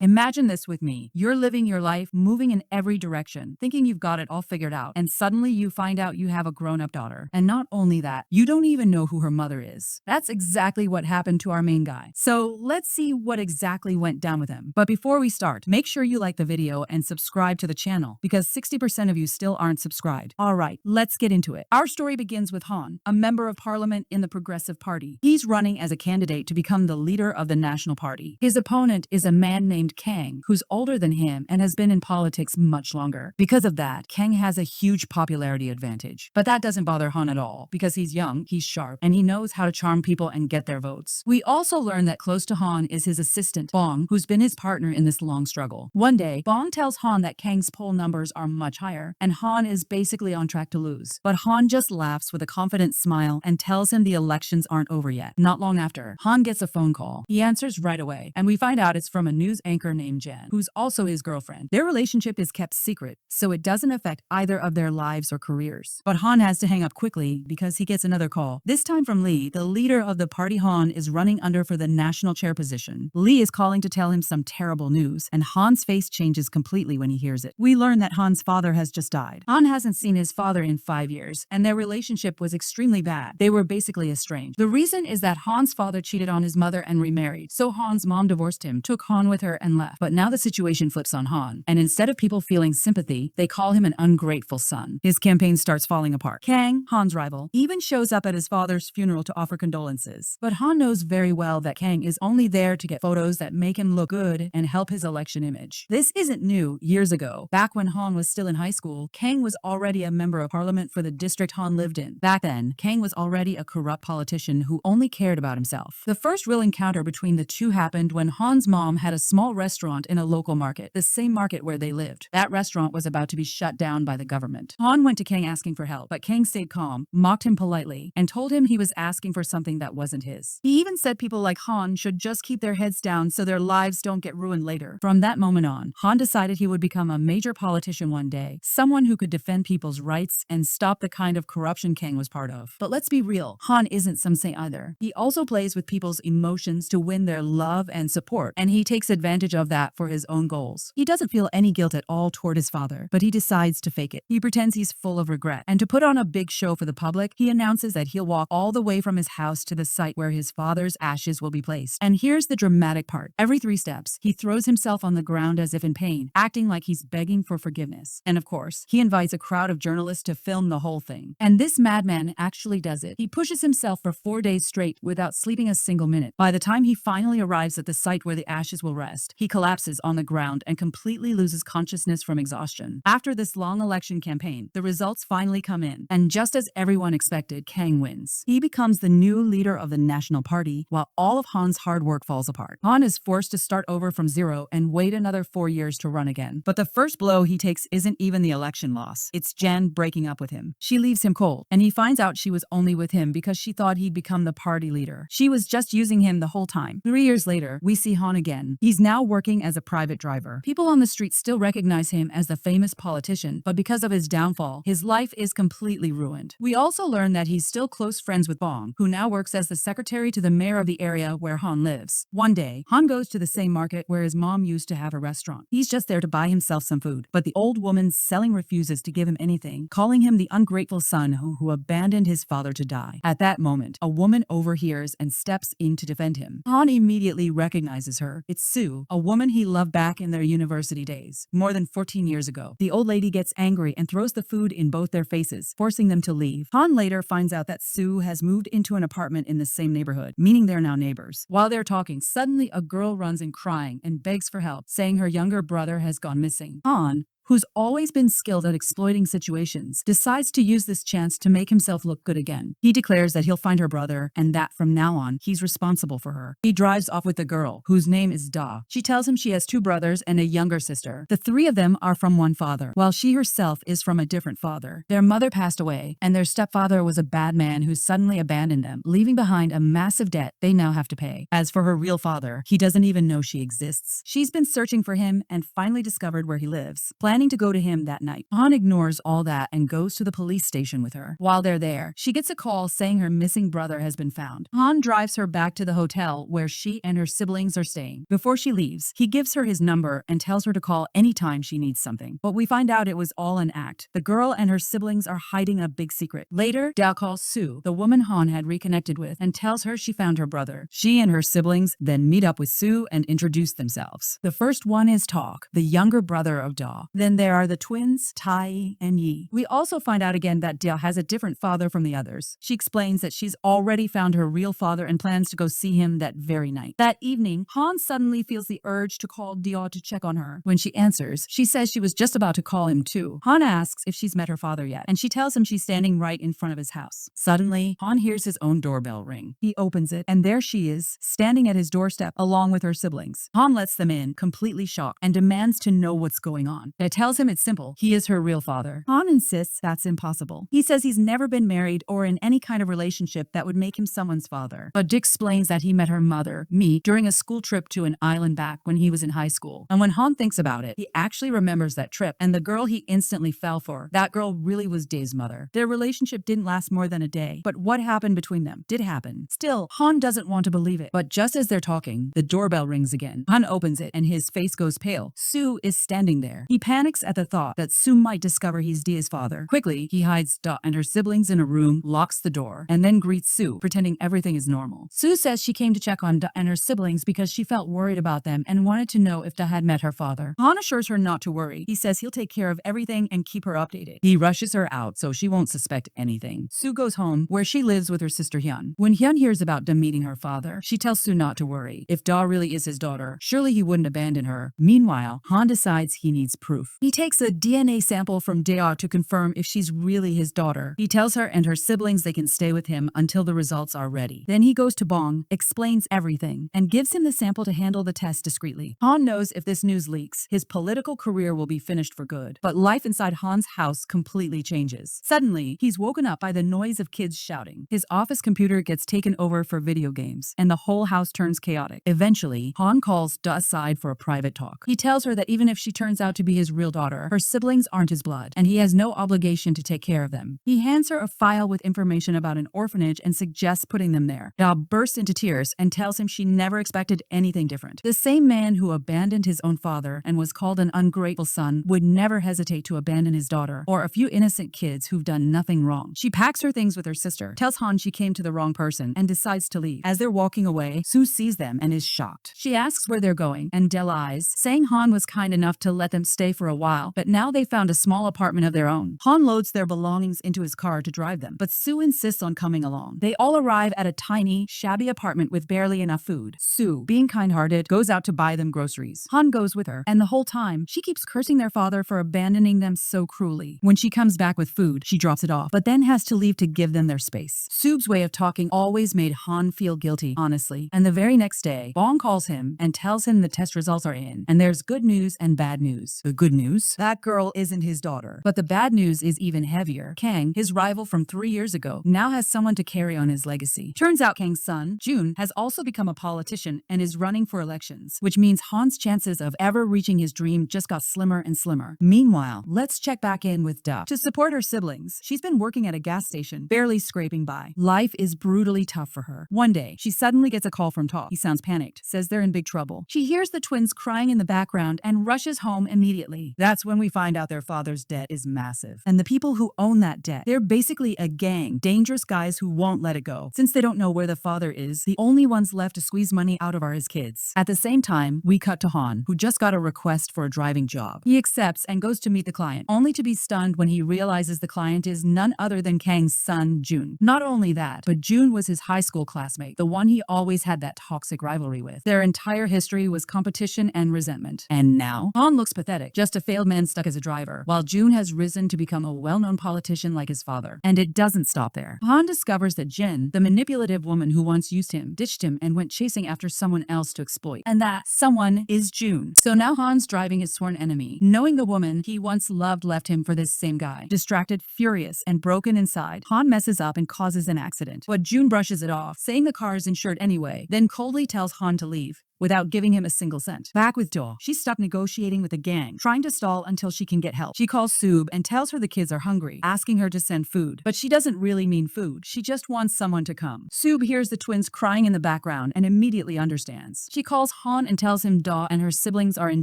Imagine this with me. You're living your life, moving in every direction, thinking you've got it all figured out, and suddenly you find out you have a grown-up daughter. And not only that, you don't even know who her mother is. That's exactly what happened to our main guy. So let's see what exactly went down with him. But before we start, make sure you like the video and subscribe to the channel, because 60% of you still aren't subscribed. Alright, let's get into it. Our story begins with Hyen, a member of parliament in the Progressive Party. He's running as a candidate to become the leader of the National Party. His opponent is a man named Kang, who's older than him and has been in politics much longer. Because of that, Kang has a huge popularity advantage. But that doesn't bother Hyen at all, because he's young, he's sharp, and he knows how to charm people and get their votes. We also learn that close to Hyen is his assistant, Bong, who's been his partner in this long struggle. One day, Bong tells Hyen that Kang's poll numbers are much higher, and Hyen is basically on track to lose. But Hyen just laughs with a confident smile and tells him the elections aren't over yet. Not long after, Hyen gets a phone call. He answers right away, and we find out it's from a news anchor named Jen, who's also his girlfriend. Their relationship is kept secret, so it doesn't affect either of their lives or careers. But Hyen has to hang up quickly because he gets another call, this time from Lee, the leader of the party Hyen is running under for the national chair position. Lee is calling to tell him some terrible news, and Hyen's face changes completely when he hears it. We learn that Hyen's father has just died. Hyen hasn't seen his father in 5 years, and their relationship was extremely bad. They were basically estranged. The reason is that Hyen's father cheated on his mother and remarried, so Hyen's mom divorced him, took Hyen with her, and left. But now the situation flips on Hyen, and instead of people feeling sympathy, they call him an ungrateful son. His campaign starts falling apart. Kang, Hyen's rival, even shows up at his father's funeral to offer condolences. But Hyen knows very well that Kang is only there to get photos that make him look good and help his election image. This isn't new. Years ago, back when Hyen was still in high school, Kang was already a member of parliament for the district Hyen lived in. Back then, Kang was already a corrupt politician who only cared about himself. The first real encounter between the two happened when Hyen's mom had a small restaurant in a local market, the same market where they lived. That restaurant was about to be shut down by the government. Hyen went to Kang asking for help, but Kang stayed calm, mocked him politely, and told him he was asking for something that wasn't his. He even said people like Hyen should just keep their heads down so their lives don't get ruined later. From that moment on, Hyen decided he would become a major politician one day, someone who could defend people's rights and stop the kind of corruption Kang was part of. But let's be real, Hyen isn't some saint either. He also plays with people's emotions to win their love and support, and he takes advantage of that for his own goals. He doesn't feel any guilt at all toward his father, but he decides to fake it. He pretends he's full of regret, and to put on a big show for the public, he announces that he'll walk all the way from his house to the site where his father's ashes will be placed. And here's the dramatic part. Every 3 steps, he throws himself on the ground as if in pain, acting like he's begging for forgiveness. And of course, he invites a crowd of journalists to film the whole thing. And this madman actually does it. He pushes himself for 4 days straight without sleeping a single minute. By the time he finally arrives at the site where the ashes will rest, he collapses on the ground and completely loses consciousness from exhaustion. After this long election campaign, the results finally come in, and just as everyone expected, Kang wins. He becomes the new leader of the National Party, while all of Hyen's hard work falls apart. Hyen is forced to start over from zero and wait another 4 years to run again. But the first blow he takes isn't even the election loss. It's Jen breaking up with him. She leaves him cold, and he finds out she was only with him because she thought he'd become the party leader. She was just using him the whole time. 3 years later, we see Hyen again. He's now working as a private driver. People on the street still recognize him as the famous politician, but because of his downfall, his life is completely ruined. We also learn that he's still close friends with Bong, who now works as the secretary to the mayor of the area where Hyen lives. One day, Hyen goes to the same market where his mom used to have a restaurant. He's just there to buy himself some food, but the old woman selling refuses to give him anything, calling him the ungrateful son who abandoned his father to die. At that moment, a woman overhears and steps in to defend him. Hyen immediately recognizes her. It's Sue, a woman he loved back in their university days, more than 14 years ago. The old lady gets angry and throws the food in both their faces, forcing them to leave. Hyen later finds out that Sue has moved into an apartment in the same neighborhood, meaning they're now neighbors. While they're talking, suddenly a girl runs in crying and begs for help, saying her younger brother has gone missing. Hyen, who's always been skilled at exploiting situations, decides to use this chance to make himself look good again. He declares that he'll find her brother and that from now on, he's responsible for her. He drives off with the girl, whose name is Da. She tells him she has 2 brothers and a younger sister. The 3 of them are from one father, while she herself is from a different father. Their mother passed away, and their stepfather was a bad man who suddenly abandoned them, leaving behind a massive debt they now have to pay. As for her real father, he doesn't even know she exists. She's been searching for him and finally discovered where he lives. Planning planning to go to him that night. Han ignores all that and goes to the police station with her. While they're there, she gets a call saying her missing brother has been found. Han drives her back to the hotel where she and her siblings are staying. Before she leaves, he gives her his number and tells her to call anytime she needs something. But we find out it was all an act. The girl and her siblings are hiding a big secret. Later, Da calls Sue, the woman Han had reconnected with, and tells her she found her brother. She and her siblings then meet up with Sue and introduce themselves. The first one is Talk, the younger brother of Da. Then there are the twins, Tai and Yi. We also find out again that Da has a different father from the others. She explains that she's already found her real father and plans to go see him that very night. That evening, Han suddenly feels the urge to call Da to check on her. When she answers, she says she was just about to call him too. Han asks if she's met her father yet, and she tells him she's standing right in front of his house. Suddenly, Han hears his own doorbell ring. He opens it, and there she is, standing at his doorstep along with her siblings. Han lets them in, completely shocked, and demands to know what's going on. It tells him it's simple. He is her real father. Han insists that's impossible. He says he's never been married or in any kind of relationship that would make him someone's father. But Dick explains that he met her mother, Mi, during a school trip to an island back when he was in high school. And when Han thinks about it, he actually remembers that trip and the girl he instantly fell for. That girl really was Dae's mother. Their relationship didn't last more than a day, but what happened between them did happen. Still, Han doesn't want to believe it. But just as they're talking, the doorbell rings again. Han opens it and his face goes pale. Sue is standing there. He panics at the thought that Sue might discover he's Dae's father. Quickly, he hides Da and her siblings in a room, locks the door, and then greets Sue, pretending everything is normal. Sue says she came to check on Da and her siblings because she felt worried about them and wanted to know if Da had met her father. Han assures her not to worry. He says he'll take care of everything and keep her updated. He rushes her out so she won't suspect anything. Sue goes home, where she lives with her sister Hyen. When Hyen hears about Da meeting her father, she tells Sue not to worry. If Da really is his daughter, surely he wouldn't abandon her. Meanwhile, Han decides he needs proof. He takes a DNA sample from Da to confirm if she's really his daughter. He tells her and her siblings they can stay with him until the results are ready. Then he goes to Bong, explains everything, and gives him the sample to handle the test discreetly. Han knows if this news leaks, his political career will be finished for good. But life inside Han's house completely changes. Suddenly, he's woken up by the noise of kids shouting. His office computer gets taken over for video games, and the whole house turns chaotic. Eventually, Han calls Da aside for a private talk. He tells her that even if she turns out to be his real daughter, her siblings aren't his blood, and he has no obligation to take care of them. He hands her a file with information about an orphanage and suggests putting them there. Da bursts into tears and tells him she never expected anything different. The same man who abandoned his own father and was called an ungrateful son would never hesitate to abandon his daughter or a few innocent kids who've done nothing wrong. She packs her things with her sister, tells Han she came to the wrong person, and decides to leave. As they're walking away, Sue sees them and is shocked. She asks where they're going, and Da lies, saying Han was kind enough to let them stay for a while, but now they found a small apartment of their own. Han loads their belongings into his car to drive them, but Sue insists on coming along. They all arrive at a tiny, shabby apartment with barely enough food. Sue, being kind-hearted, goes out to buy them groceries. Han goes with her, and the whole time, she keeps cursing their father for abandoning them so cruelly. When she comes back with food, she drops it off, but then has to leave to give them their space. Sue's way of talking always made Han feel guilty, honestly. And the very next day, Bong calls him and tells him the test results are in, and there's good news and bad news. The good news? That girl isn't his daughter. But the bad news is even heavier. Kang, his rival from 3 years ago, now has someone to carry on his legacy. Turns out Kang's son, Jun, has also become a politician and is running for elections, which means Han's chances of ever reaching his dream just got slimmer and slimmer. Meanwhile, let's check back in with Da. To support her siblings, she's been working at a gas station, barely scraping by. Life is brutally tough for her. One day, she suddenly gets a call from Ta. He sounds panicked, says they're in big trouble. She hears the twins crying in the background and rushes home immediately. That's when we find out their father's debt is massive. And the people who own that debt, they're basically a gang, dangerous guys who won't let it go. Since they don't know where the father is, the only ones left to squeeze money out of are his kids. At the same time, we cut to Han, who just got a request for a driving job. He accepts and goes to meet the client, only to be stunned when he realizes the client is none other than Kang's son, Jun. Not only that, but Jun was his high school classmate, the one he always had that toxic rivalry with. Their entire history was competition and resentment. And now, Han looks pathetic, just a failed man stuck as a driver, while Jun has risen to become a well-known politician like his father. And it doesn't stop there. Han discovers that Jin, the manipulative woman who once used him, ditched him and went chasing after someone else to exploit. And that someone is Jun. So now Han's driving his sworn enemy, knowing the woman he once loved left him for this same guy. Distracted, furious, and broken inside, Han messes up and causes an accident. But Jun brushes it off, saying the car is insured anyway, then coldly tells Han to leave. without giving him a single cent. Back with Do, she's stuck negotiating with a gang, trying to stall until she can get help. She calls Soob and tells her the kids are hungry, asking her to send food. But she doesn't really mean food. She just wants someone to come. Soob hears the twins crying in the background and immediately understands. She calls Han and tells him Da and her siblings are in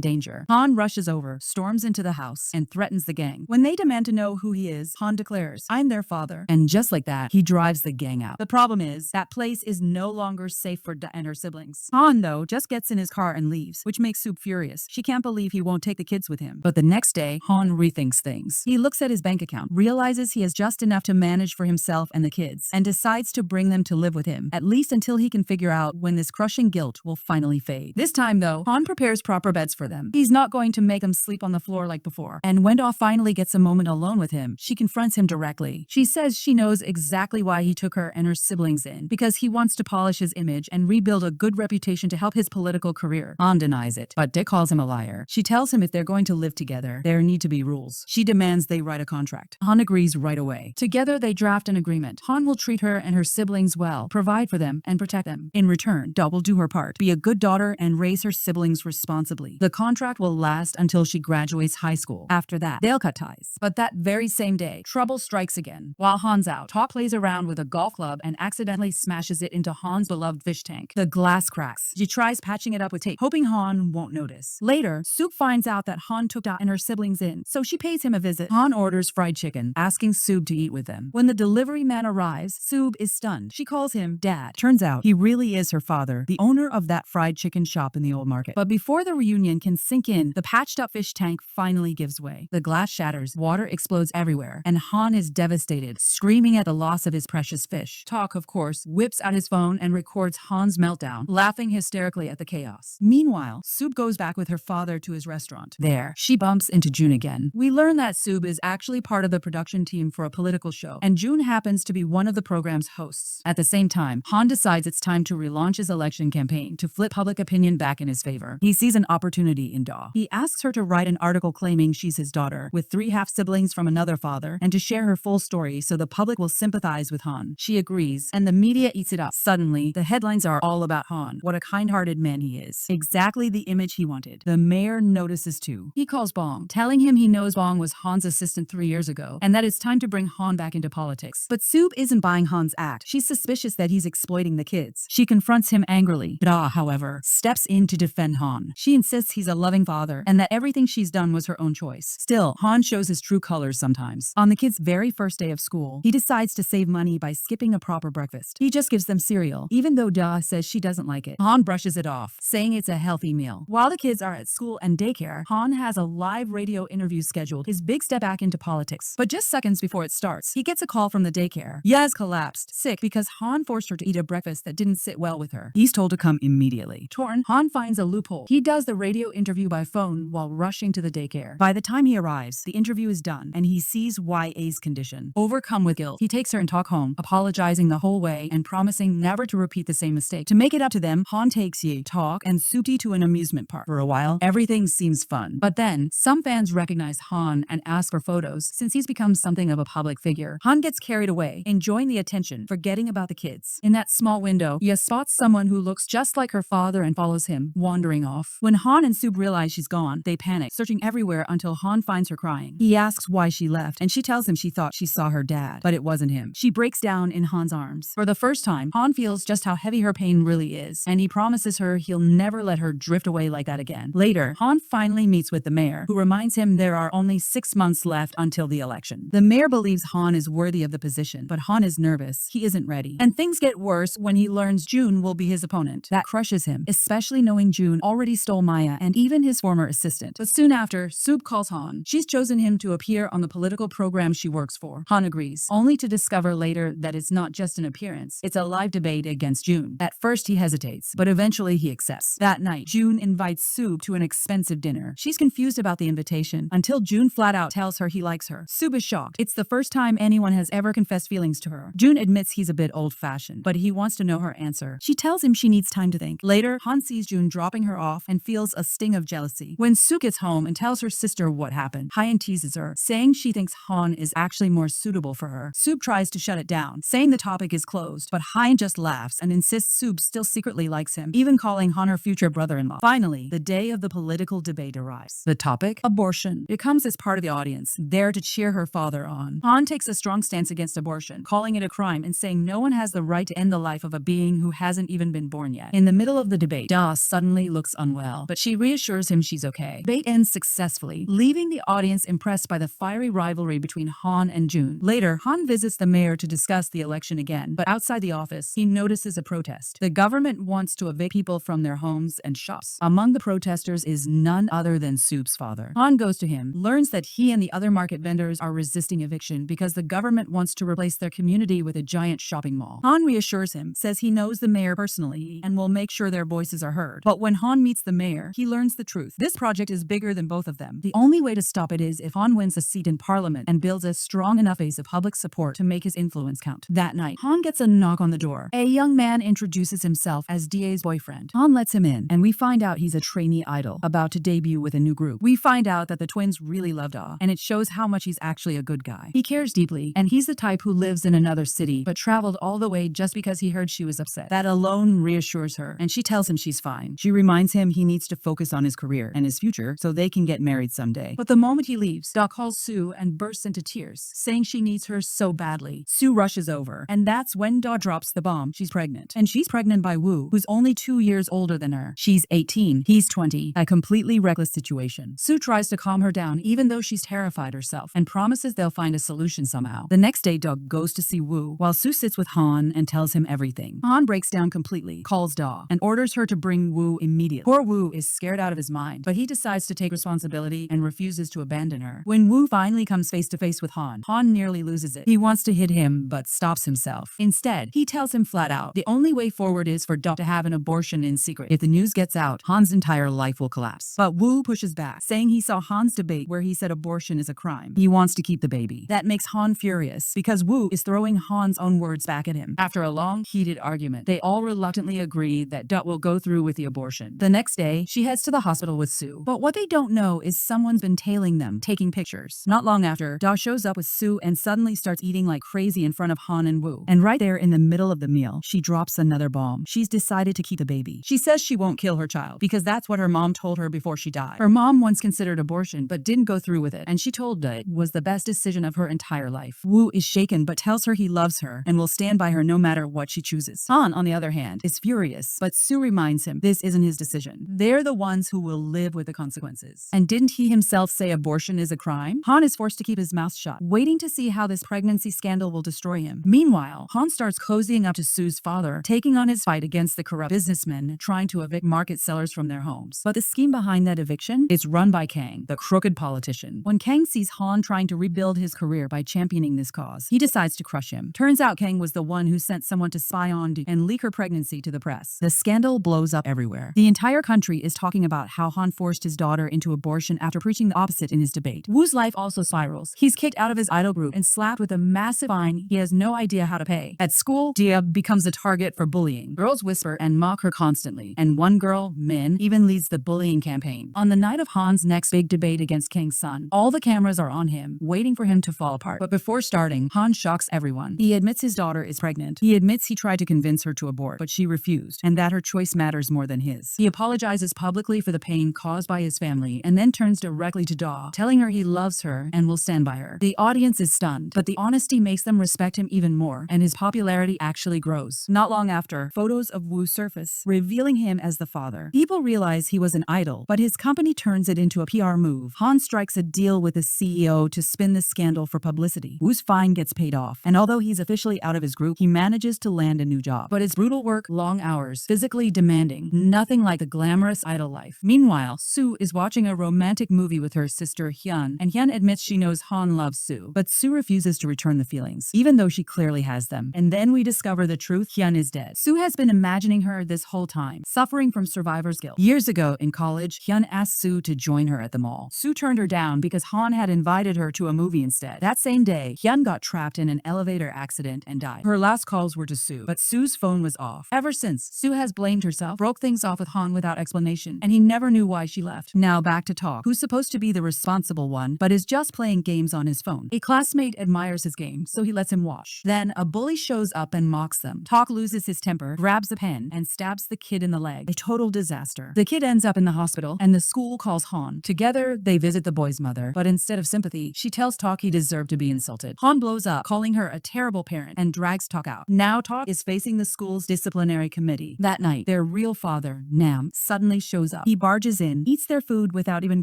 danger. Han rushes over, storms into the house, and threatens the gang. When they demand to know who he is, Han declares, "I'm their father." And just like that, he drives the gang out. The problem is, that place is no longer safe for Da and her siblings. Han, though, just gets in his car and leaves, which makes Soob furious. She can't believe he won't take the kids with him. But the next day, Han rethinks things. He looks at his bank account, realizes he has just enough to manage for himself and the kids, and decides to bring them to live with him, at least until he can figure out when this crushing guilt will finally fade. This time, though, Han prepares proper beds for them. He's not going to make them sleep on the floor like before. And when Da finally gets a moment alone with him, she confronts him directly. She says she knows exactly why he took her and her siblings in, because he wants to polish his image and rebuild a good reputation to help his political career. Han denies it, but Dick calls him a liar. She tells him if they're going to live together, there need to be rules. She demands they write a contract. Han agrees right away. Together, they draft an agreement. Han will treat her and her siblings well, provide for them, and protect them. In return, Da will do her part, be a good daughter and raise her siblings responsibly. The contract will last until she graduates high school. After that, they'll cut ties. But that very same day, trouble strikes again. While Han's out, Ta plays around with a golf club and accidentally smashes it into Han's beloved fish tank. The glass cracks. She tries patching it up with tape, hoping Han won't notice. Later, Soob finds out that Han took Da and her siblings in, so she pays him a visit. Han orders fried chicken, asking Soob to eat with them. When the delivery man arrives, Soob is stunned. She calls him Dad. Turns out, he really is her father, the owner of that fried chicken shop in the old market. But before the reunion can sink in, the patched up fish tank finally gives way. The glass shatters, water explodes everywhere, and Han is devastated, screaming at the loss of his precious fish. Tak, of course, whips out his phone and records Han's meltdown, laughing hysterically at the chaos. Meanwhile, Soob goes back with her father to his restaurant. There, she bumps into June again. We learn that Soob is actually part of the production team for a political show, and June happens to be one of the program's hosts. At the same time, Han decides it's time to relaunch his election campaign to flip public opinion back in his favor. He sees an opportunity in Da. He asks her to write an article claiming she's his daughter, with 3 half-siblings from another father, and to share her full story so the public will sympathize with Han. She agrees, and the media eats it up. Suddenly, the headlines are all about Han, what a kind-hearted man he is. Exactly the image he wanted. The mayor notices too. He calls Bong, telling him he knows Bong was Han's assistant 3 years ago, and that it's time to bring Han back into politics. But Soob isn't buying Han's act. She's suspicious that he's exploiting the kids. She confronts him angrily. Da, however, steps in to defend Han. She insists he's a loving father, and that everything she's done was her own choice. Still, Han shows his true colors sometimes. On the kids' very first day of school, he decides to save money by skipping a proper breakfast. He just gives them cereal, even though Da says she doesn't like it. Han brushes it off, saying it's a healthy meal. While the kids are at school and daycare, Han has a live radio interview scheduled, his big step back into politics. But just seconds before it starts, he gets a call from the daycare. Yaz collapsed, sick, because Han forced her to eat a breakfast that didn't sit well with her. He's told to come immediately. Torn, Han finds a loophole. He does the radio interview by phone while rushing to the daycare. By the time he arrives, the interview is done, and he sees YA's condition. Overcome with guilt, he takes her and talk home, apologizing the whole way and promising never to repeat the same mistake. To make it up to them, Han takes Yi, Talk, and Suti to an amusement park. For a while, everything seems fun. But then, some fans recognize Han and ask for photos, since he's become something of a public figure. Han gets carried away, enjoying the attention, forgetting about the kids. In that small window, Yi spots someone who looks just like her father and follows him, wandering off. When Han and Soob realize she's gone, they panic, searching everywhere until Han finds her crying. He asks why she left, and she tells him she thought she saw her dad, but it wasn't him. She breaks down in Han's arms. For the first time, Han feels just how heavy her pain really is, and he promises her he'll never let her drift away like that again. Later, Han finally meets with the mayor, who reminds him there are only 6 months left until the election. The mayor believes Han is worthy of the position, but Han is nervous. He isn't ready. And things get worse when he learns June will be his opponent. That crushes him, especially knowing June already stole Maya and even his former assistant. But soon after, Soob calls Han. She's chosen him to appear on the political program she works for. Han agrees, only to discover later that it's not just an appearance, it's a live debate against June. At first he hesitates, but eventually he accepts. That night, June invites Soob to an expensive dinner. She's confused about the invitation until June flat out tells her he likes her. Soob is shocked. It's the first time anyone has ever confessed feelings to her. June admits he's a bit old-fashioned, but he wants to know her answer. She tells him she needs time to think. Later, Han sees June dropping her off and feels a sting of jealousy. When Soo gets home and tells her sister what happened, Hyen teases her, saying she thinks Han is actually more suitable for her. Soob tries to shut it down, saying the topic is closed, but Hyen just laughs and insists Soob still secretly likes him, even calling Han her future brother-in-law. Finally, the day of the political debate arrives. The topic? Abortion. It comes as part of the audience, there to cheer her father on. Han takes a strong stance against abortion, calling it a crime and saying no one has the right to end the life of a being who hasn't even been born yet. In the middle of the debate, Da suddenly looks unwell, but she reassures him she's okay. Debate ends successfully, leaving the audience impressed by the fiery rivalry between Han and June. Later, Han visits the mayor to discuss the election again, but outside the office, he notices a protest. The government wants to evict people from their homes and shops. Among the protesters is none other than Soup's father. Han goes to him, learns that he and the other market vendors are resisting eviction because the government wants to replace their community with a giant shopping mall. Han reassures him, says he knows the mayor personally and will make sure their voices are heard. But when Han meets the mayor, he learns the truth. This project is bigger than both of them. The only way to stop it is if Han wins a seat in parliament and builds a strong enough base of public support to make his influence count. That night, Han gets a knock on the door. A young man introduces himself as Da's boyfriend. Han lets him in, and we find out he's a trainee idol, about to debut with a new group. We find out that the twins really love Da, and it shows how much he's actually a good guy. He cares deeply, and he's the type who lives in another city, but traveled all the way just because he heard she was upset. That alone reassures her, and she tells him she's fine. She reminds him he needs to focus on his career and his future so they can get married someday. But the moment he leaves, Da calls Sue and bursts into tears, saying she needs her so badly. Sue rushes over, and that's when Da drops the bomb. She's pregnant. And she's pregnant by Wu, who's only 2 years older than her. She's 18, he's 20. A completely reckless situation. Sue tries to calm her down even though she's terrified herself, and promises they'll find a solution somehow. The next day, Da goes to see Wu, while Sue sits with Han and tells him everything. Han breaks down completely, calls Da, and orders her to bring Wu immediately. Poor Wu is scared out of his mind, but he decides to take responsibility and refuses to abandon her. When Wu finally comes face to face with Han, Han nearly loses it. He wants to hit him, but stops himself. Instead, he tells him flat out, the only way forward is for Da to have an abortion in secret. If the news gets out, Han's entire life will collapse. But Wu pushes back, saying he saw Han's debate where he said abortion is a crime. He wants to keep the baby. That makes Han furious, because Wu is throwing Han's own words back at him. After a long, heated argument, they all reluctantly agree that Da will go through with the abortion. The next day, she heads to the hospital with Sue. But what they don't know is someone's been tailing them, taking pictures. Not long after, Da shows up with Sue and suddenly starts eating like crazy in front of Han and Wu. And right there in the middle of the meal, she drops another bomb. She's decided to keep the baby. She says she won't kill her child because that's what her mom told her before she died. Her mom once considered abortion but didn't go through with it, and she told Da it was the best decision of her entire life. Wu is shaken but tells her he loves her and will stand by her no matter what she chooses. Han, on the other hand, is furious, but Sue reminds him this isn't his decision. They're the ones who will live with the consequences. And didn't he himself say abortion is a crime? Han is forced to keep his mouth shut, waiting to see how this pregnancy scandal will destroy him. Meanwhile, Han starts cozying up to Sue's father, taking on his fight against the corrupt businessmen trying to evict market sellers from their homes. But the scheme behind that eviction is run by Kang, the crooked politician. When Kang sees Han trying to rebuild his career by championing this cause, he decides to crush him. Turns out Kang was the one who sent someone to spy on Da and leak her pregnancy to the press. The scandal blows up everywhere. The entire country is talking about how Han forced his daughter into abortion after preaching the opposite in his debate. Wu's life also spirals. He's kicked out of his idol group and slapped with a massive fine he has no idea how to pay. At school, Da becomes a target for bullying. Girls whisper and mock her constantly, and one girl, Min, even leads the bullying campaign. On the night of Han's next big debate against Kang's son, all the cameras are on him, waiting for him to fall apart. But before starting, Han shocks everyone. He admits his daughter is pregnant. He admits he tried to convince her to abort, but she refused, and that her choice matters more than his. He apologizes publicly for the pain caused by his family, and then turns directly to Da, telling her he loves her and will stand by her. The audience is stunned, but the honesty makes them respect him even more, and his popularity actually grows. Not long after, photos of Wu surface, revealing him as the father. People realize he was an idol, but his company turns it into a PR move. Han strikes a deal with the CEO to spin the scandal for publicity. Wu's fine gets paid off, and although he's officially out of his group, he manages to land a new job. But it's brutal work, long hours, physically demanding, nothing like the glamorous idol life. Meanwhile, Sue is watching a romantic movie with her sister Hyen, and Hyen admits she knows Han loves Sue, but Sue refuses to return the feelings, even though she clearly has them. And then we discover the truth: Hyen is dead. Sue has been imagining her this whole time, suffering from survivor's guilt. Years ago, in college, Hyen asked Sue to join her at the mall. Sue turned her down because Han had invited her to a movie instead. That same day, Hyen got trapped in an elevator accident and died. Her last calls were to Sue, but Sue's phone was off. Ever since, Sue has blamed herself, broke things off with Han without explanation, and he never knew why she left. Now back to Talk, who's supposed to be the responsible one, but is just playing games on his phone. A classmate admires his game, so he lets him watch. Then, a bully shows up and mocks them. Talk loses his temper, grabs a pen, and stabs the the kid in the leg. A total disaster. The kid ends up in the hospital, and the school calls Han. Together, they visit the boy's mother, but instead of sympathy, she tells Tak he deserved to be insulted. Han blows up, calling her a terrible parent, and drags Tak out. Now Tak is facing the school's disciplinary committee. That night, their real father, Nam, suddenly shows up. He barges in, eats their food without even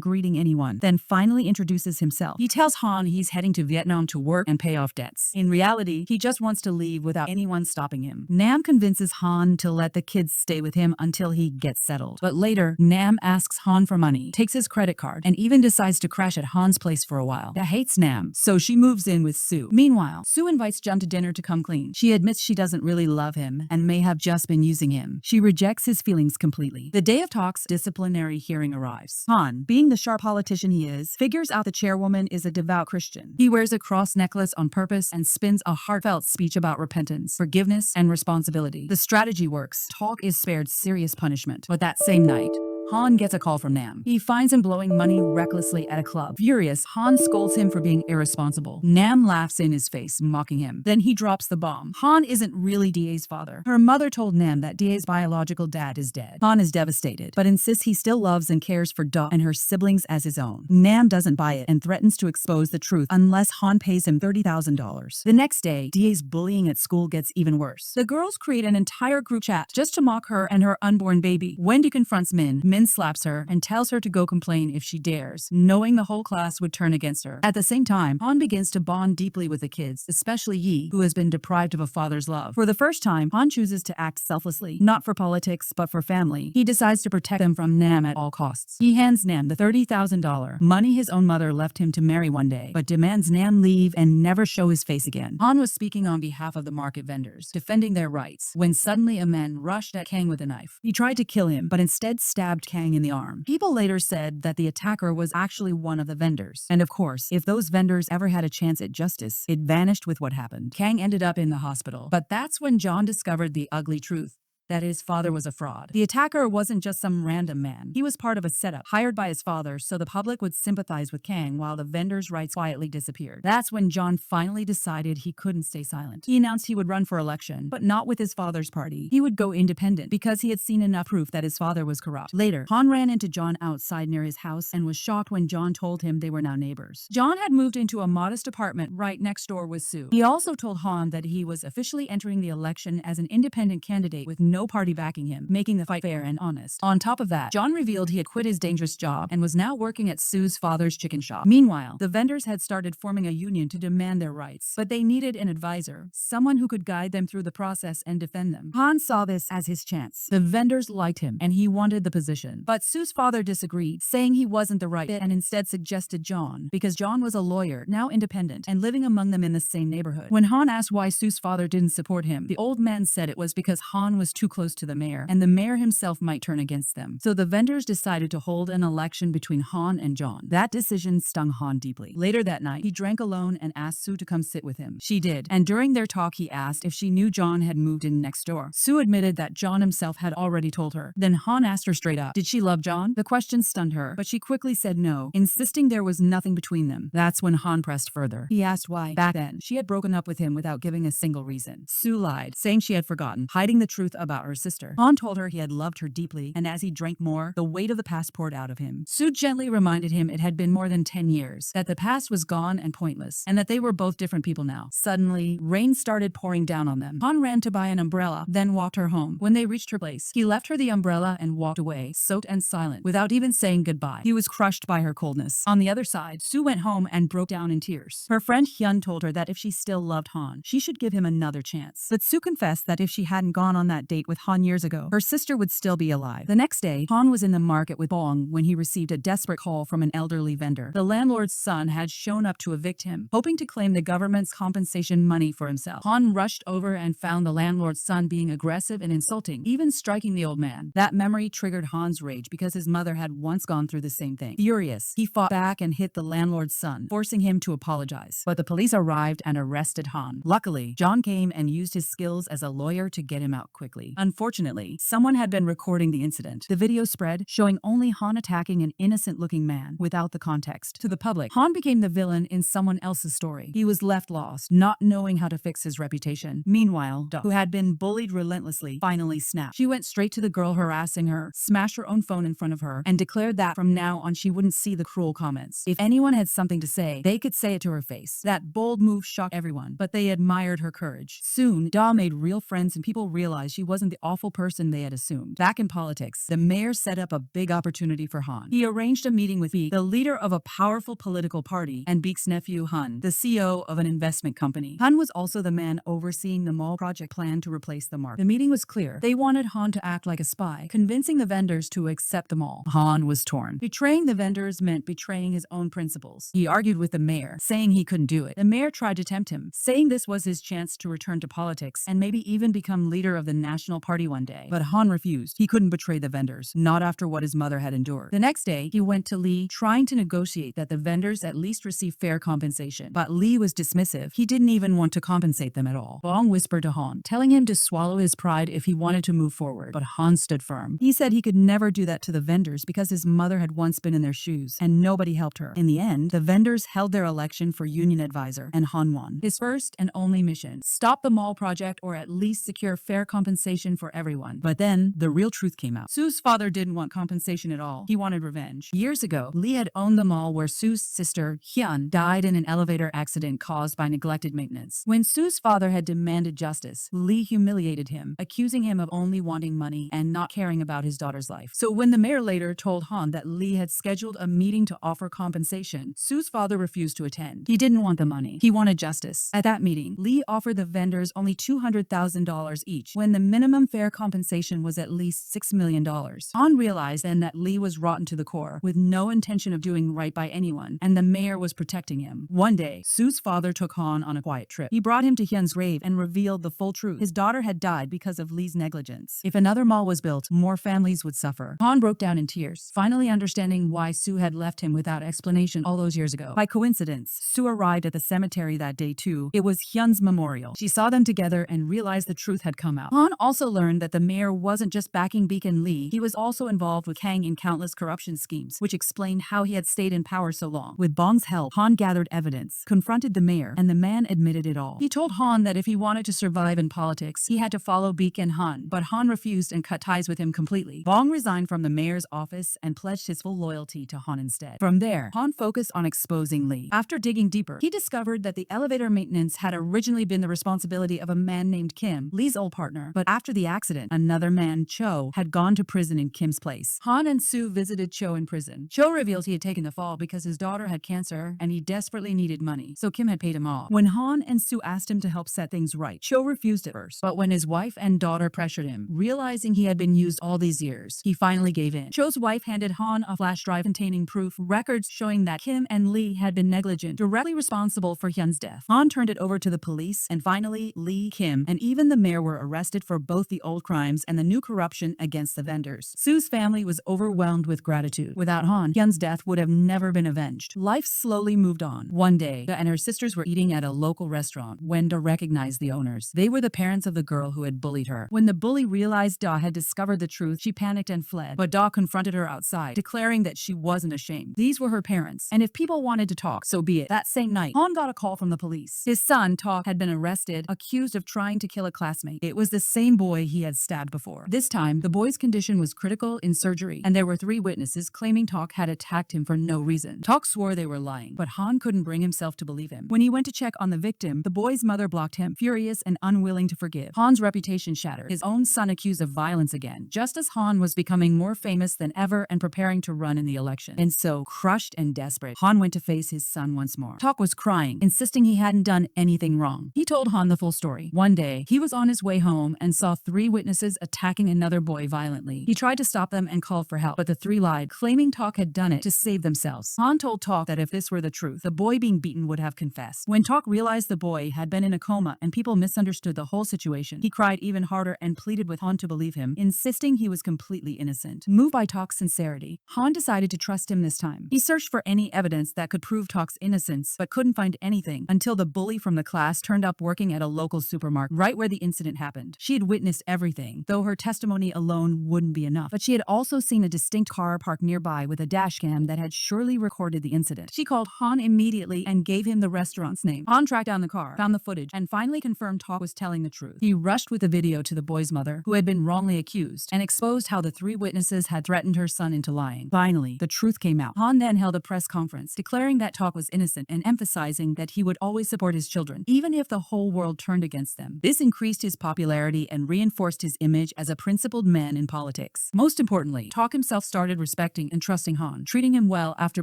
greeting anyone, then finally introduces himself. He tells Han he's heading to Vietnam to work and pay off debts. In reality, he just wants to leave without anyone stopping him. Nam convinces Han to let the kids stay with him until he gets settled. But later, Nam asks Han for money, takes his credit card, and even decides to crash at Han's place for a while. That hates Nam, so she moves in with Sue. Meanwhile, Sue invites Jun to dinner to come clean. She admits she doesn't really love him and may have just been using him. She rejects his feelings completely. The day of Tak's disciplinary hearing arrives. Han, being the sharp politician he is, figures out the chairwoman is a devout Christian. He wears a cross necklace on purpose and spins a heartfelt speech about repentance, forgiveness, and responsibility. The strategy works. Tak is spared serious punishment. But that same night, Han gets a call from Nam. He finds him blowing money recklessly at a club. Furious, Han scolds him for being irresponsible. Nam laughs in his face, mocking him. Then he drops the bomb. Han isn't really Da's father. Her mother told Nam that Da's biological dad is dead. Han is devastated, but insists he still loves and cares for Da and her siblings as his own. Nam doesn't buy it and threatens to expose the truth unless Han pays him $30,000. The next day, Da's bullying at school gets even worse. The girls create an entire group chat just to mock her and her unborn baby. Wendy confronts Min slaps her and tells her to go complain if she dares, knowing the whole class would turn against her. At the same time, Han begins to bond deeply with the kids, especially Yi, who has been deprived of a father's love. For the first time, Han chooses to act selflessly, not for politics, but for family. He decides to protect them from Nam at all costs. He hands Nam the $30,000, money his own mother left him to marry one day, but demands Nam leave and never show his face again. Han was speaking on behalf of the market vendors, defending their rights, when suddenly a man rushed at Kang with a knife. He tried to kill him, but instead stabbed Kang in the arm. People later said that the attacker was actually one of the vendors. And of course, if those vendors ever had a chance at justice, it vanished with what happened. Kang ended up in the hospital. But that's when John discovered the ugly truth, that his father was a fraud. The attacker wasn't just some random man. He was part of a setup, hired by his father so the public would sympathize with Kang while the vendors' rights quietly disappeared. That's when John finally decided he couldn't stay silent. He announced he would run for election, but not with his father's party. He would go independent because he had seen enough proof that his father was corrupt. Later, Han ran into John outside near his house and was shocked when John told him they were now neighbors. John had moved into a modest apartment right next door with Sue. He also told Han that he was officially entering the election as an independent candidate with no party backing him, making the fight fair and honest. On top of that, John revealed he had quit his dangerous job and was now working at Sue's father's chicken shop. Meanwhile, the vendors had started forming a union to demand their rights, but they needed an advisor, someone who could guide them through the process and defend them. Han saw this as his chance. The vendors liked him, and he wanted the position. But Sue's father disagreed, saying he wasn't the right fit and instead suggested John, because John was a lawyer, now independent, and living among them in the same neighborhood. When Han asked why Sue's father didn't support him, the old man said it was because Han was too close to the mayor, and the mayor himself might turn against them. So the vendors decided to hold an election between Han and John. That decision stung Han deeply. Later that night, he drank alone and asked Sue to come sit with him. She did, and during their talk he asked if she knew John had moved in next door. Sue admitted that John himself had already told her. Then Han asked her straight up, did she love John? The question stunned her, but she quickly said no, insisting there was nothing between them. That's when Han pressed further. He asked why, back then, she had broken up with him without giving a single reason. Sue lied, saying she had forgotten, hiding the truth about her sister. Han told her he had loved her deeply, and as he drank more, the weight of the past poured out of him. Sue gently reminded him it had been more than 10 years, that the past was gone and pointless, and that they were both different people now. Suddenly, rain started pouring down on them. Han ran to buy an umbrella, then walked her home. When they reached her place, he left her the umbrella and walked away, soaked and silent, without even saying goodbye. He was crushed by her coldness. On the other side, Sue went home and broke down in tears. Her friend Hyen told her that if she still loved Han, she should give him another chance. But Sue confessed that if she hadn't gone on that date with Han years ago, her sister would still be alive. The next day, Han was in the market with Bong when he received a desperate call from an elderly vendor. The landlord's son had shown up to evict him, hoping to claim the government's compensation money for himself. Han rushed over and found the landlord's son being aggressive and insulting, even striking the old man. That memory triggered Han's rage because his mother had once gone through the same thing. Furious, he fought back and hit the landlord's son, forcing him to apologize. But the police arrived and arrested Han. Luckily, John came and used his skills as a lawyer to get him out quickly. story. Unfortunately, someone had been recording the incident. The video spread, showing only Han attacking an innocent-looking man without the context. To the public, Han became the villain in someone else's story. He was left lost, not knowing how to fix his reputation. Meanwhile, Da, who had been bullied relentlessly, finally snapped. She went straight to the girl harassing her, smashed her own phone in front of her, and declared that from now on she wouldn't see the cruel comments. If anyone had something to say, they could say it to her face. That bold move shocked everyone, but they admired her courage. Soon, Da made real friends and people realized she wasn't the awful person they had assumed. Back in politics, the mayor set up a big opportunity for Han. He arranged a meeting with Baek, the leader of a powerful political party, and Baek's nephew Hyen, the CEO of an investment company. Han was also the man overseeing the mall project plan to replace the mark. The meeting was clear. They wanted Han to act like a spy, convincing the vendors to accept the mall. Han was torn. Betraying the vendors meant betraying his own principles. He argued with the mayor, saying he couldn't do it. The mayor tried to tempt him, saying this was his chance to return to politics and maybe even become leader of the national party one day. But Han refused. He couldn't betray the vendors, not after what his mother had endured. The next day, he went to Lee, trying to negotiate that the vendors at least receive fair compensation. But Lee was dismissive. He didn't even want to compensate them at all. Bong whispered to Han, telling him to swallow his pride if he wanted to move forward. But Han stood firm. He said he could never do that to the vendors because his mother had once been in their shoes, and nobody helped her. In the end, the vendors held their election for union advisor, and Han won. His first and only mission: stop the mall project or at least secure fair compensation for everyone. But then, the real truth came out. Sue's father didn't want compensation at all. He wanted revenge. Years ago, Lee had owned the mall where Sue's sister, Hyen, died in an elevator accident caused by neglected maintenance. When Sue's father had demanded justice, Lee humiliated him, accusing him of only wanting money and not caring about his daughter's life. So when the mayor later told Han that Lee had scheduled a meeting to offer compensation, Sue's father refused to attend. He didn't want the money. He wanted justice. At that meeting, Lee offered the vendors only $200,000 each, when the minimum fair compensation was at least $6 million. Han realized then that Lee was rotten to the core, with no intention of doing right by anyone, and the mayor was protecting him. One day, Sue's father took Han on a quiet trip. He brought him to Hyen's grave and revealed the full truth. His daughter had died because of Lee's negligence. If another mall was built, more families would suffer. Han broke down in tears, finally understanding why Sue had left him without explanation all those years ago. By coincidence, Sue arrived at the cemetery that day too. It was Hyen's memorial. She saw them together and realized the truth had come out. Han also learned that the mayor wasn't just backing Baek and Lee, he was also involved with Kang in countless corruption schemes, which explained how he had stayed in power so long. With Bong's help, Han gathered evidence, confronted the mayor, and the man admitted it all. He told Han that if he wanted to survive in politics, he had to follow Baek and Han, but Han refused and cut ties with him completely. Bong resigned from the mayor's office and pledged his full loyalty to Han instead. From there, Han focused on exposing Lee. After digging deeper, he discovered that the elevator maintenance had originally been the responsibility of a man named Kim, Lee's old partner, but after the accident, another man, Cho, had gone to prison in Kim's place. Han and Sue visited Cho in prison. Cho revealed he had taken the fall because his daughter had cancer and he desperately needed money, so Kim had paid him off. When Han and Sue asked him to help set things right, Cho refused at first, but when his wife and daughter pressured him, realizing he had been used all these years, he finally gave in. Cho's wife handed Han a flash drive containing proof, records showing that Kim and Lee had been negligent, directly responsible for Hyen's death. Han turned it over to the police, and finally, Lee, Kim, and even the mayor were arrested for both the old crimes and the new corruption against the vendors. Sue's family was overwhelmed with gratitude. Without Han, Hyen's death would have never been avenged. Life slowly moved on. One day, Da and her sisters were eating at a local restaurant when Da recognized the owners. They were the parents of the girl who had bullied her. When the bully realized Da had discovered the truth, she panicked and fled, but Da confronted her outside, declaring that she wasn't ashamed. These were her parents, and if people wanted to talk, so be it. That same night, Han got a call from the police. His son, Tak, had been arrested, accused of trying to kill a classmate. It was the same boy he had stabbed before. This time, the boy's condition was critical in surgery, and there were 3 witnesses claiming Tak had attacked him for no reason. Tak swore they were lying, but Han couldn't bring himself to believe him. When he went to check on the victim, the boy's mother blocked him, furious and unwilling to forgive. Han's reputation shattered, his own son accused of violence again, just as Han was becoming more famous than ever and preparing to run in the election. And so, crushed and desperate, Han went to face his son once more. Tak was crying, insisting he hadn't done anything wrong. He told Han the full story. One day, he was on his way home and saw 3 witnesses attacking another boy violently. He tried to stop them and call for help, but the 3 lied, claiming Tak had done it to save themselves. Han told Tak that if this were the truth, the boy being beaten would have confessed. When Tak realized the boy had been in a coma and people misunderstood the whole situation, he cried even harder and pleaded with Han to believe him, insisting he was completely innocent. Moved by Tak's sincerity, Han decided to trust him this time. He searched for any evidence that could prove Tak's innocence, but couldn't find anything until the bully from the class turned up working at a local supermarket right where the incident happened. She had witnessed witnessed everything, though her testimony alone wouldn't be enough. But she had also seen a distinct car parked nearby with a dashcam that had surely recorded the incident. She called Hyen immediately and gave him the restaurant's name. Hyen tracked down the car, found the footage, and finally confirmed Talk was telling the truth. He rushed with the video to the boy's mother, who had been wrongly accused, and exposed how the 3 witnesses had threatened her son into lying. Finally, the truth came out. Hyen then held a press conference, declaring that Talk was innocent and emphasizing that he would always support his children, even if the whole world turned against them. This increased his popularity and reinforced his image as a principled man in politics. Most importantly, Talk himself started respecting and trusting Hyen, treating him well after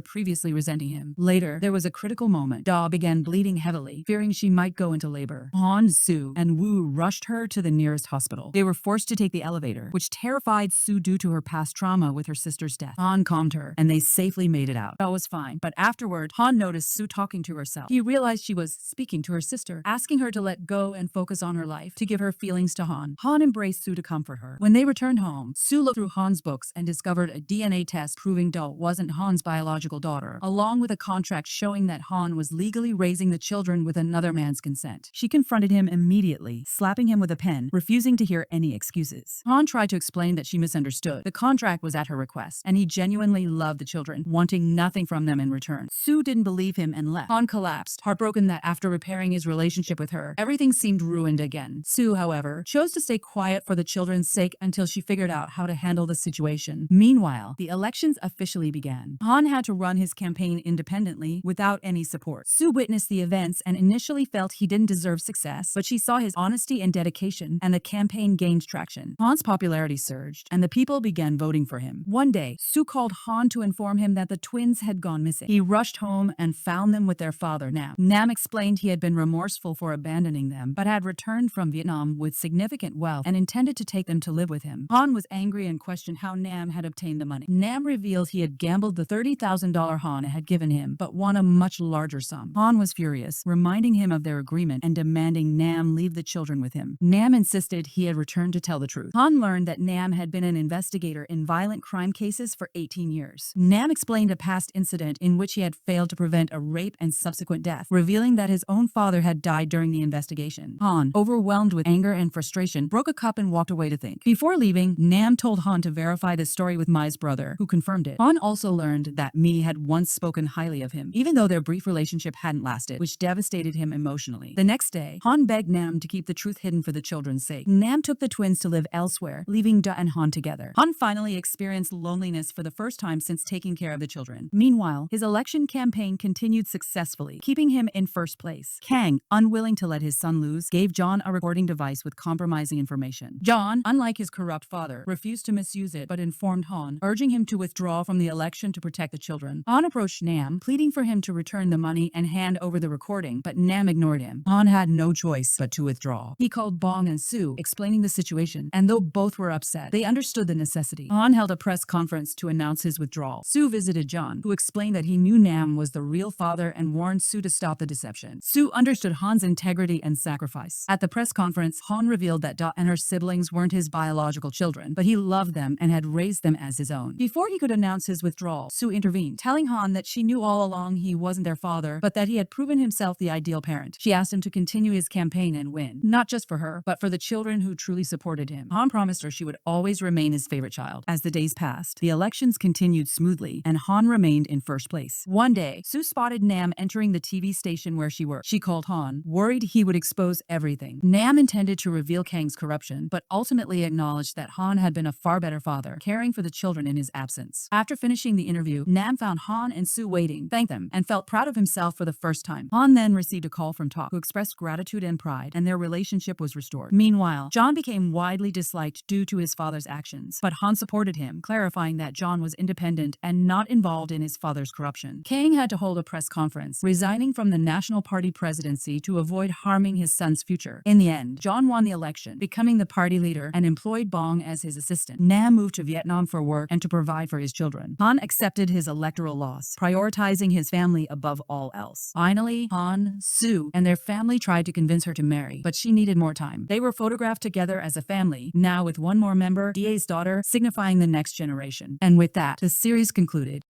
previously resenting him. Later, there was a critical moment. Da began bleeding heavily, fearing she might go into labor. Han, Soo, and Woo rushed her to the nearest hospital. They were forced to take the elevator, which terrified Soo due to her past trauma with her sister's death. Han calmed her, and they safely made it out. Da was fine, but afterward, Han noticed Soo talking to herself. He realized she was speaking to her sister, asking her to let go and focus on her life, to give her feelings to Han. Han embraced Soo to comfort her. When they returned home, Soo looked through Han's books and discovered a DNA test proving Da wasn't Han's biological daughter, along with a contract showing that Han was legally raising the children with another man's consent. She confronted him immediately, slapping him with a pen, refusing to hear any excuses. Han tried to explain that she misunderstood. The contract was at her request, and he genuinely loved the children, wanting nothing from them in return. Soo didn't believe him and left. Han collapsed, heartbroken that after repairing his relationship with her, everything seemed ruined again. Soo, however, chose to stay quiet for the children's sake until she figured out how to handle the situation. Meanwhile, the elections officially began. Han had to run his campaign independently without any support. Soo witnessed the events and initially felt he didn't deserve success, but she saw his honesty and dedication, and the campaign gained traction. Han's popularity surged, and the people began voting for him. One day, Soo called Han to inform him that the twins had gone missing. He rushed home and found them with their father, Nam. Nam explained he had been remorseful for abandoning them, but had returned from Vietnam with significant wealth and intended to take them to live with him. Han was angry and questioned how Nam had obtained the money. Nam revealed he had gambled the $30,000 Han had given him, but won a much larger sum. Han was furious, reminding him of their agreement and demanding Nam leave the children with him. Nam insisted he had returned to tell the truth. Han learned that Nam had been an investigator in violent crime cases for 18 years. Nam explained a past incident in which he had failed to prevent a rape and subsequent death, revealing that his own father had died during the investigation. Han, overwhelmed with anger and frustration, broke a cup and walked away to think. Before leaving, Nam told Han to verify the story with Mai's brother, who confirmed it. Han also learned that Mi had once spoken highly of him, even though their brief relationship hadn't lasted, which devastated him emotionally. The next day, Han begged Nam to keep the truth hidden for the children's sake. Nam took the twins to live elsewhere, leaving Da and Han together. Han finally experienced loneliness for the first time since taking care of the children. Meanwhile, his election campaign continued successfully, keeping him in first place. Kang, unwilling to let his son lose, gave John a recording device with compromising information. John, unlike his corrupt father, refused to misuse it but informed Han, urging him to withdraw from the election to protect the children. Han approached Nam, pleading for him to return the money and hand over the recording, but Nam ignored him. Han had no choice but to withdraw. He called Bong and Soo, explaining the situation, and though both were upset, they understood the necessity. Han held a press conference to announce his withdrawal. Soo visited John, who explained that he knew Nam was the real father and warned Soo to stop the deception. Soo understood Han's integrity and sacrifice. At the press conference, Han revealed that Da and her siblings weren't his biological children, but he loved them and had raised them as his own. Before he could announce his withdrawal, Soo intervened, telling Han that she knew all along he wasn't their father, but that he had proven himself the ideal parent. She asked him to continue his campaign and win, not just for her, but for the children who truly supported him. Han promised her she would always remain his favorite child. As the days passed, the elections continued smoothly, and Han remained in first place. One day, Soo spotted Nam entering the TV station where she worked. She called Han, worried he would expose everything. Nam intended to reveal Kang's corruption, but ultimately acknowledged that Han had been a far better father, caring for the children in his absence. After finishing the interview, Nam found Han and Soo waiting, thanked them, and felt proud of himself for the first time. Han then received a call from Talk, who expressed gratitude and pride, and their relationship was restored. Meanwhile, John became widely disliked due to his father's actions, but Han supported him, clarifying that John was independent and not involved in his father's corruption. Kang had to hold a press conference, resigning from the National Party presidency to avoid harming his son's future. In the end, John won the election, becoming the party leader, and employed Bong as his assistant. Nam moved to Vietnam for work and to provide for his children. Han accepted his electoral loss, prioritizing his family above all else. Finally, Han, Soo, and their family tried to convince her to marry, but she needed more time. They were photographed together as a family, now with one more member, DA's daughter, signifying the next generation. And with that, the series concluded.